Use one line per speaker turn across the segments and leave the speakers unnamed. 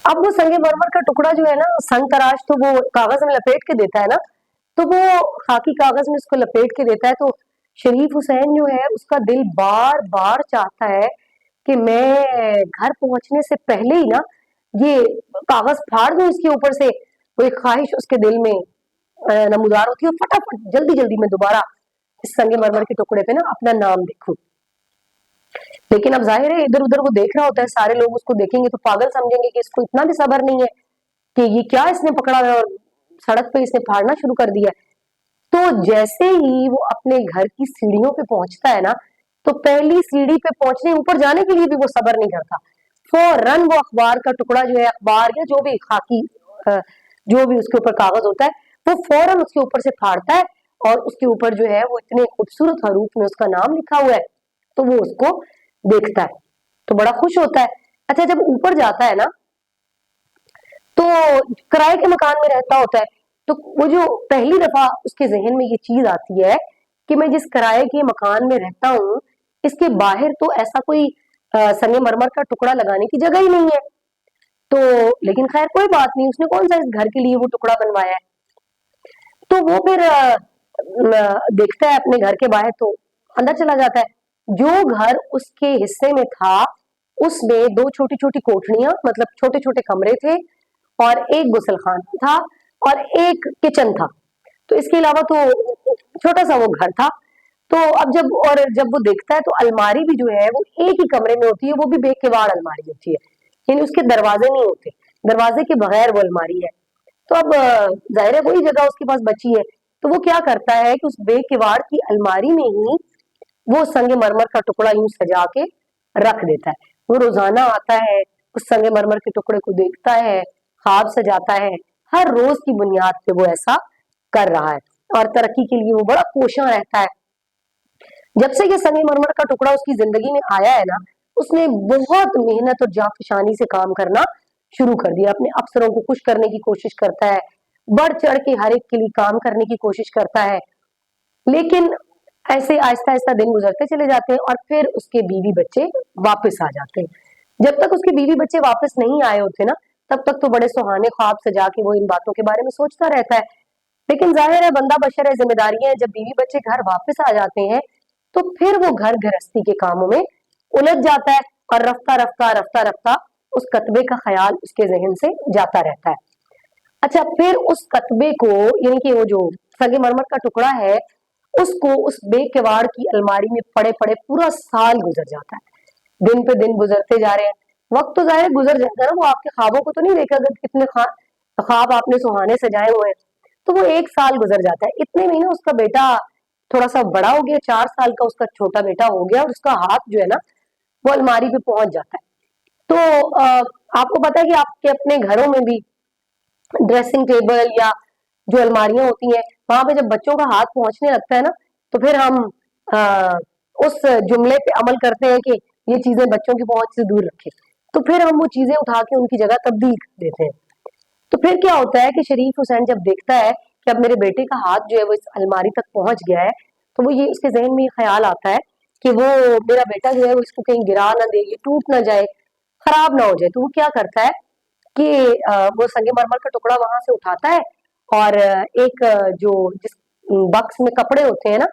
अब वो संगे मरमर का टुकड़ा जो है ना, संग तराश तो वो कागज में लपेट के देता है ना, तो वो खाकी कागज में उसको लपेट के देता है। तो शरीफ हुसैन जो है उसका दिल बार बार चाहता है कि मैं घर पहुंचने से पहले ही ना ये कागज फाड़ दूं इसके ऊपर से। वो एक ख्वाहिश उसके दिल में नमूदार होती है, और फटाफट जल्दी जल्दी में दोबारा इस संगे मरमर के टुकड़े पे ना अपना नाम देखूं। लेकिन अब जाहिर है इधर उधर वो देख रहा होता है, सारे लोग उसको देखेंगे तो पागल समझेंगे कि इसको इतना भी सब्र नहीं है कि ये क्या इसने पकड़ा है और सड़क पे इसने फाड़ना शुरू कर दिया है। तो जैसे ही वो अपने घर की सीढ़ियों पे पहुंचता है ना, तो पहली सीढ़ी पे पहुंचने ऊपर जाने के लिए भी वो सब्र नहीं करता, फौरन वो अखबार का टुकड़ा जो है, अखबार या जो भी खाकी जो भी उसके ऊपर कागज होता है, वो फौरन उसके ऊपर से फाड़ता है, और उसके ऊपर जो है वो इतने खूबसूरत हरूफ में उसका नाम लिखा हुआ है, तो वो उसको देखता है तो बड़ा खुश होता है। अच्छा, जब ऊपर जाता है ना, तो किराए के मकान में रहता होता है, तो वो जो पहली दफा उसके जहन में ये चीज आती है कि मैं जिस किराए के मकान में रहता हूँ, इसके बाहर तो ऐसा कोई संगे मरमर का टुकड़ा लगाने की जगह ही नहीं है। तो लेकिन खैर कोई बात नहीं, उसने कौन सा इस घर के लिए वो टुकड़ा बनवाया है। तो वो फिर देखता है अपने घर के बाहर, तो अंदर चला जाता है। जो घर उसके हिस्से में था उसमें दो छोटी छोटी कोठरियां, मतलब छोटे छोटे कमरे थे, और एक गुसलखाना था और एक किचन था। तो इसके अलावा तो छोटा सा वो घर था। तो अब जब वो देखता है तो अलमारी भी जो है वो एक ही कमरे में होती है, वो भी बेकिवाड़ अलमारी होती है, यानी उसके दरवाजे नहीं होते, दरवाजे के बगैर वो अलमारी है। तो अब जाहिर है वही जगह उसके पास बची है, तो वो क्या करता है कि उस बेकिवाड़ की अलमारी में ही वो संगे मरमर का टुकड़ा यूं सजा के रख देता है। वो रोजाना आता है, उस संगे मरमर के टुकड़े को देखता है, ख्वाब सजाता है, हर रोज की बुनियाद पे वो ऐसा कर रहा है, और तरक्की के लिए वो बड़ा कोशां रहता है। जब से ये संगे मरमर का टुकड़ा उसकी जिंदगी में आया है ना, उसने बहुत मेहनत और जाफशानी से काम करना शुरू कर दिया। अपने अफसरों को खुश करने की कोशिश करता है, बढ़ चढ़ के हर एक के लिए काम करने की कोशिश करता है। लेकिन ऐसे आहिस्ता आहिस्ता दिन गुजरते चले जाते हैं, और फिर उसके बीवी बच्चे वापस आ जाते हैं। जब तक उसके बीवी बच्चे वापस नहीं आए होते ना, तब तक तो बड़े सुहाने ख्वाब सजा के वो इन बातों के बारे में सोचता रहता है। लेकिन जाहिर है बंदा बशर है, जिम्मेदारियां हैं, जब बीवी बच्चे घर वापस आ जाते हैं तो फिर वो घर गृहस्थी के कामों में उलझ जाता है, और रफ्ता रफ्ता रफ्ता रफ्ता उस कतबे का ख्याल उसके जहन से जाता रहता है। अच्छा, फिर उस कतबे को, यानी कि वो जो संगे मरमर का टुकड़ा है, उसको उस बेकिवाड़ की अलमारी में पड़े पड़े पूरा साल गुजर जाता है। दिन पे दिन गुजरते जा रहे हैं, वक्त तो जाहिर गुजर जाता है ना, वो आपके ख्वाबों को तो नहीं देखेगा कितने ख्वाब आपने सुहाने सजाए हुए हैं। तो वो एक साल गुजर जाता है, इतने में ना उसका बेटा थोड़ा सा बड़ा हो गया, 4 साल का उसका छोटा बेटा हो गया, और उसका हाथ जो है ना वो अलमारी पे पहुंच जाता है। तो आपको पता है कि आपके अपने घरों में भी ड्रेसिंग टेबल या जो अलमारियां होती हैं, वहां पे जब बच्चों का हाथ पहुंचने लगता है ना, तो फिर हम आ, उस जुमले पे अमल करते हैं कि ये चीजें बच्चों की पहुंच से दूर रखें। तो फिर हम वो चीजें उठा के उनकी जगह तब्दील कर देते हैं। तो फिर क्या होता है कि शरीफ हुसैन जब देखता है कि अब मेरे बेटे का हाथ जो है वो इस अलमारी तक पहुंच गया है, तो वो ये उसके जहन में ये ख्याल आता है कि वो मेरा बेटा जो है वो इसको कहीं गिरा ना दे, ये टूट ना जाए, खराब ना हो जाए। तो वो क्या करता है कि वो संगे मरमर का टुकड़ा वहां से उठाता है, और एक जो जिस बक्स में कपड़े होते हैं ना,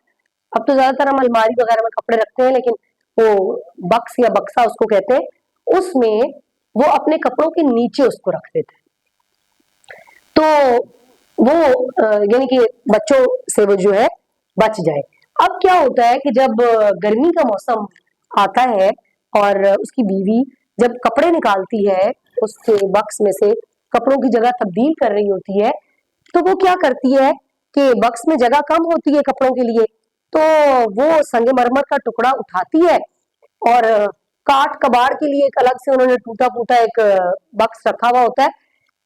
अब तो ज्यादातर हम अलमारी वगैरह में कपड़े रखते हैं, लेकिन वो बक्स या बक्सा उसको कहते हैं, उसमें वो अपने कपड़ों के नीचे उसको रख देता है। तो वो यानी कि बच्चों से वो जो है बच जाए। अब क्या होता है कि जब गर्मी का मौसम आता है और उसकी बीवी जब कपड़े निकालती है उसके बक्स में से, कपड़ों की जगह तब्दील कर रही होती है, तो वो क्या करती है कि बक्स में जगह कम होती है कपड़ों के लिए, तो वो संगे मरमर का टुकड़ा उठाती है, और काट कबाड़ के लिए एक अलग से उन्होंने टूटा फूटा एक बक्स रखा हुआ होता है,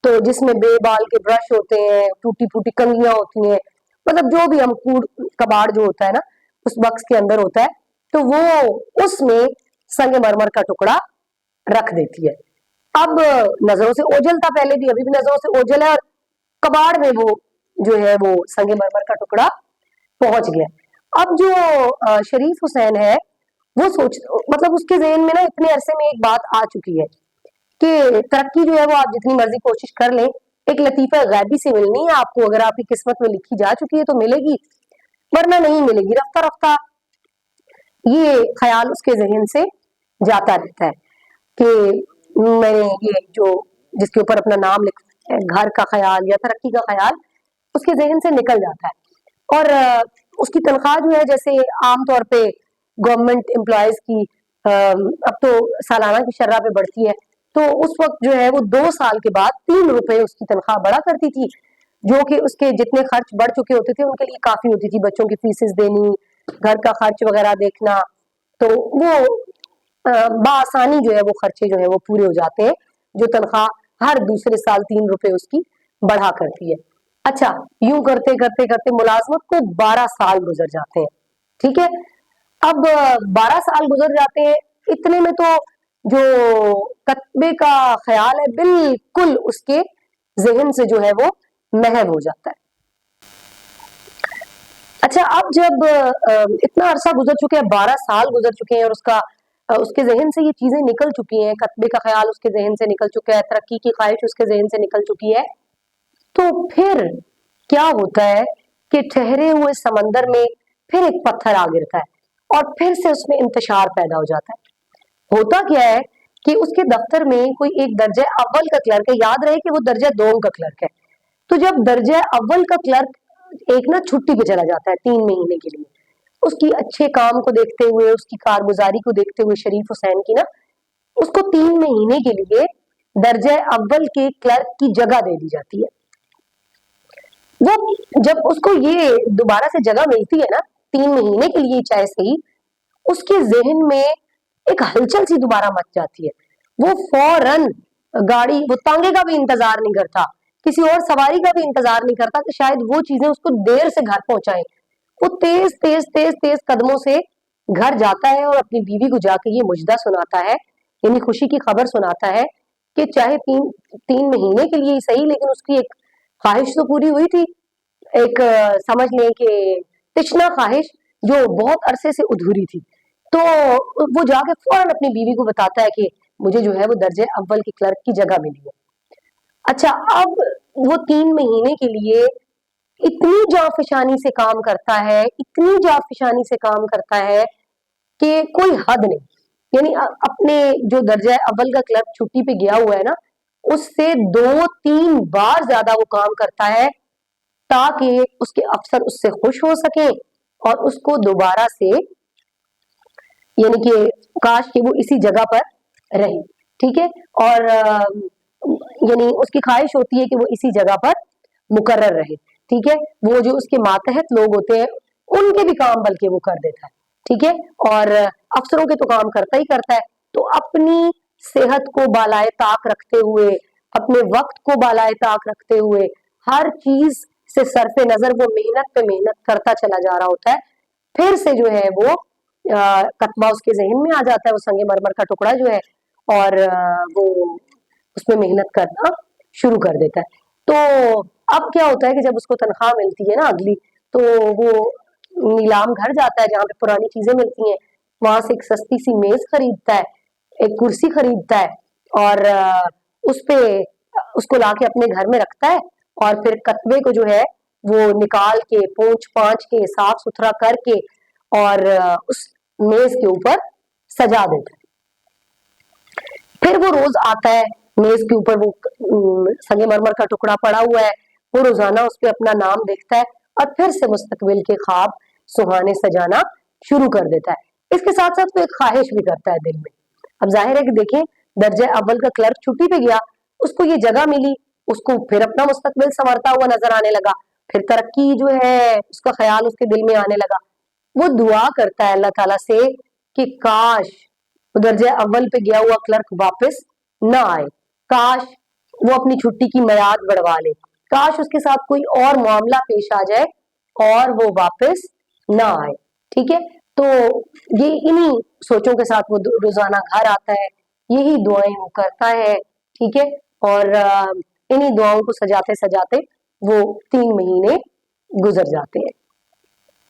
तो जिसमें बेबाल के ब्रश होते हैं, टूटी फूटी कंघियां होती हैं, मतलब जो भी हम कूड़ कबाड़ जो होता है ना उस बक्स के अंदर होता है, तो वो उसमें संगे मरमर का टुकड़ा रख देती है। अब नजरों से ओझल था पहले भी, अभी भी नजरों से ओझल है, और कबाड़ में वो जो है वो संगे मरमर का टुकड़ा पहुंच गया। अब जो शरीफ हुसैन है वो सोच, मतलब उसके जहन में ना इतने अरसे में एक बात आ चुकी है کہ तरक्की जो है वो आप जितनी मर्जी कोशिश कर लें, एक लतीफा गैबी से मिलनी है आपको। अगर आपकी किस्मत में लिखी जा चुकी है तो मिलेगी, वरना नहीं मिलेगी। रफ्ता रफ्ता ये ख्याल उसके जहन से जाता रहता है कि मैंने ये जो जिसके ऊपर अपना नाम लिखा है, घर का ख्याल या तरक्की का ख्याल उसके जहन से निकल जाता है। और उसकी तनख्वाह जो है, जैसे आम तौर पे गवर्नमेंट एम्प्लॉयज की अब तो सालाना की शर्रा पे बढ़ती है, तो उस वक्त जो है वो 2 साल के बाद 3 रुपए उसकी तनख्वाह बढ़ा करती थी, जो कि उसके जितने खर्च बढ़ चुके होते थे उनके लिए काफी होती थी। बच्चों की फीसेस देनी, घर का खर्च वगैरह देखना, तो वो बासानी जो है वो खर्चे जो है वो पूरे हो जाते हैं, जो तनख्वाह हर दूसरे साल 3 रुपए उसकी बढ़ा करती है। अच्छा, यूं करते करते करते मुलाजमत को 12 साल गुजर जाते हैं। ठीक है, अब 12 साल गुजर जाते हैं, इतने में तो जो कत्बे का ख्याल है बिल्कुल उसके जहन से जो है वो महव हो जाता है। अच्छा, अब जब इतना अरसा गुजर चुके हैं, 12 साल गुजर चुके हैं, और उसके जहन से ये चीजें निकल चुकी हैं, कत्बे का ख्याल उसके जहन से निकल चुका है, तरक्की की ख्वाहिश उसके जहन से निकल चुकी है, तो फिर क्या होता है कि ठहरे हुए समंदर में फिर एक पत्थर आ गिरता है और फिर से उसमें इंतशार पैदा हो जाता है। होता क्या है कि उसके दफ्तर में कोई एक दर्जा अव्वल का क्लर्क है, याद रहे कि वो दर्जा 2 का क्लर्क है। तो जब दर्जा अव्वल का क्लर्क एक ना छुट्टी पे चला जाता है 3 महीने के लिए, उसकी अच्छे काम को देखते हुए, उसकी कारगुजारी को देखते हुए शरीफ हुसैन की ना, उसको 3 महीने के लिए दर्जा अव्वल के क्लर्क की जगह दे दी जाती है। वो जब उसको ये दोबारा से जगह मिलती है ना 3 महीने के लिए चाहे सही, उसके जहन में एक हलचल सी दोबारा मच जाती है। वो फौरन गाड़ी, वो तांगे का भी इंतजार नहीं करता, किसी और सवारी का भी इंतजार नहीं करता कि शायद वो चीजें उसको देर से घर पहुंचाएं। वो तेज तेज तेज तेज कदमों से घर जाता है और अपनी बीवी को जाके ये मुजदा सुनाता है, यानी खुशी की खबर सुनाता है कि चाहे 3 महीने के लिए ही सही, लेकिन उसकी एक ख्वाहिश तो पूरी हुई थी। एक समझ लें कि तिश्ना ख्वाहिश जो बहुत अरसे से अधूरी थी। तो वो जाके फौरन अपनी बीवी को बताता है कि मुझे जो है वो दर्जे अव्वल की क्लर्क की जगह मिली है। अच्छा, अब वो 3 महीने के लिए इतनी जाफिशानी से काम करता है, इतनी जाफिशानी से काम करता है कि कोई हद नहीं। यानी अपने जो दर्जा अव्वल का क्लर्क छुट्टी पे गया हुआ है ना, उससे 2-3 बार ज्यादा वो काम करता है, ताकि उसके अफसर उससे खुश हो सके और उसको दोबारा से, यानी कि काश कि वो इसी जगह पर रहे। ठीक है, और यानी उसकी ख्वाहिश होती है कि वो इसी जगह पर मुकर्रर रहे। ठीक है, वो जो उसके मातहत लोग होते हैं उनके भी काम बल्कि वो कर देता है। ठीक है, और अफसरों के तो काम करता ही करता है। तो अपनी सेहत को बालाए ताक रखते हुए, अपने वक्त को बालाए ताक रखते हुए, हर चीज से सरफे नजर वो मेहनत पे मेहनत करता चला जा रहा होता है। फिर से जो है वो कतबा उसके जहन में आ जाता है, वो संगे मरमर का टुकड़ा जो है, और वो उसमें मेहनत करना शुरू कर देता है। तो अब क्या होता है कि जब उसको तनख्वाह मिलती है ना अगली, तो वो नीलाम घर जाता है जहाँ पे पुरानी चीजें मिलती हैं, वहां से एक सस्ती सी मेज खरीदता है, एक कुर्सी खरीदता है, और उस पे उसको लाके अपने घर में रखता है, और फिर कतबे को जो है वो निकाल के पोंछ पांछ के साफ सुथरा करके और उस मेज के ऊपर सजा देता है। फिर वो रोज आता है, मेज के ऊपर वो संगे मरमर का टुकड़ा पड़ा हुआ है, वो रोजाना उस पर अपना नाम देखता है और फिर से मुस्तकबिल के ख्वाब सुहाने सजाना शुरू कर देता है। इसके साथ साथ वो एक ख्वाहिश भी करता है दिल में। अब जाहिर है कि देखें, दर्जा अव्वल का क्लर्क छुट्टी पे गया, उसको ये जगह मिली, उसको फिर अपना मुस्तकबिल संवरता हुआ नजर आने लगा, फिर तरक्की जो है उसका ख्याल उसके दिल में आने लगा। वो दुआ करता है अल्लाह ताला से कि काश वो दर्जा अव्वल पे गया हुआ क्लर्क वापस ना आए, काश वो अपनी छुट्टी की मियाद बढ़वा ले, काश उसके साथ कोई और मामला पेश आ जाए और वो वापस ना आए। ठीक है, तो ये इन्हीं सोचों के साथ वो रोजाना घर आता है, यही दुआएं वो करता है। ठीक है, और इन्हीं दुआओं को सजाते सजाते वो 3 महीने गुजर जाते हैं।